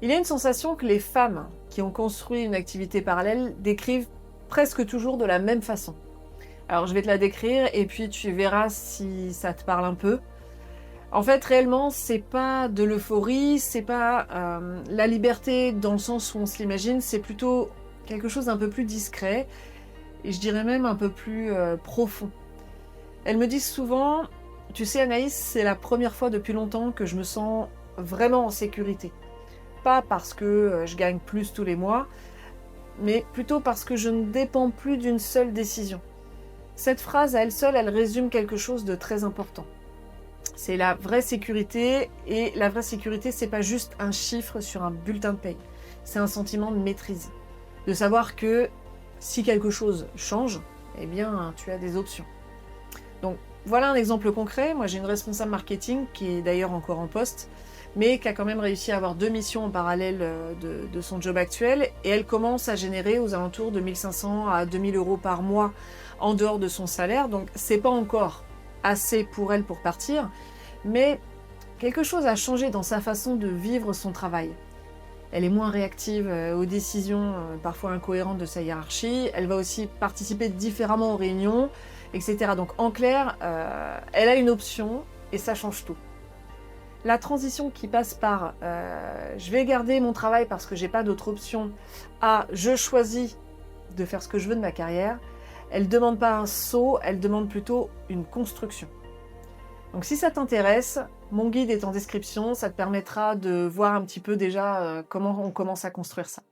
Il y a une sensation que les femmes qui ont construit une activité parallèle décrivent presque toujours de la même façon. Alors je vais te la décrire et puis tu verras si ça te parle un peu. En fait, réellement, c'est pas de l'euphorie, c'est pas la liberté dans le sens où on se l'imagine, c'est plutôt quelque chose d'un peu plus discret et je dirais même un peu plus profond. Elles me disent souvent, tu sais Anaïs, c'est la première fois depuis longtemps que je me sens vraiment en sécurité. Pas parce que je gagne plus tous les mois, mais plutôt parce que je ne dépends plus d'une seule décision. Cette phrase à elle seule, elle résume quelque chose de très important. C'est la vraie sécurité, et la vraie sécurité, c'est pas juste un chiffre sur un bulletin de paye. C'est un sentiment de maîtrise. De savoir que si quelque chose change, eh bien, tu as des options. Donc, voilà un exemple concret. Moi, j'ai une responsable marketing qui est d'ailleurs encore en poste, mais qui a quand même réussi à avoir 2 missions en parallèle de son job actuel, et elle commence à générer aux alentours de 1 500 à 2 000 euros par mois en dehors de son salaire, donc c'est pas encore assez pour elle pour partir, mais quelque chose a changé dans sa façon de vivre son travail. Elle est moins réactive aux décisions parfois incohérentes de sa hiérarchie, elle va aussi participer différemment aux réunions, etc. Donc en clair, elle a une option et ça change tout. La transition qui passe par je vais garder mon travail parce que j'ai pas d'autre option à je choisis de faire ce que je veux de ma carrière, elle demande pas un saut, elle demande plutôt une construction. Donc si ça t'intéresse, mon guide est en description, ça te permettra de voir un petit peu déjà comment on commence à construire ça.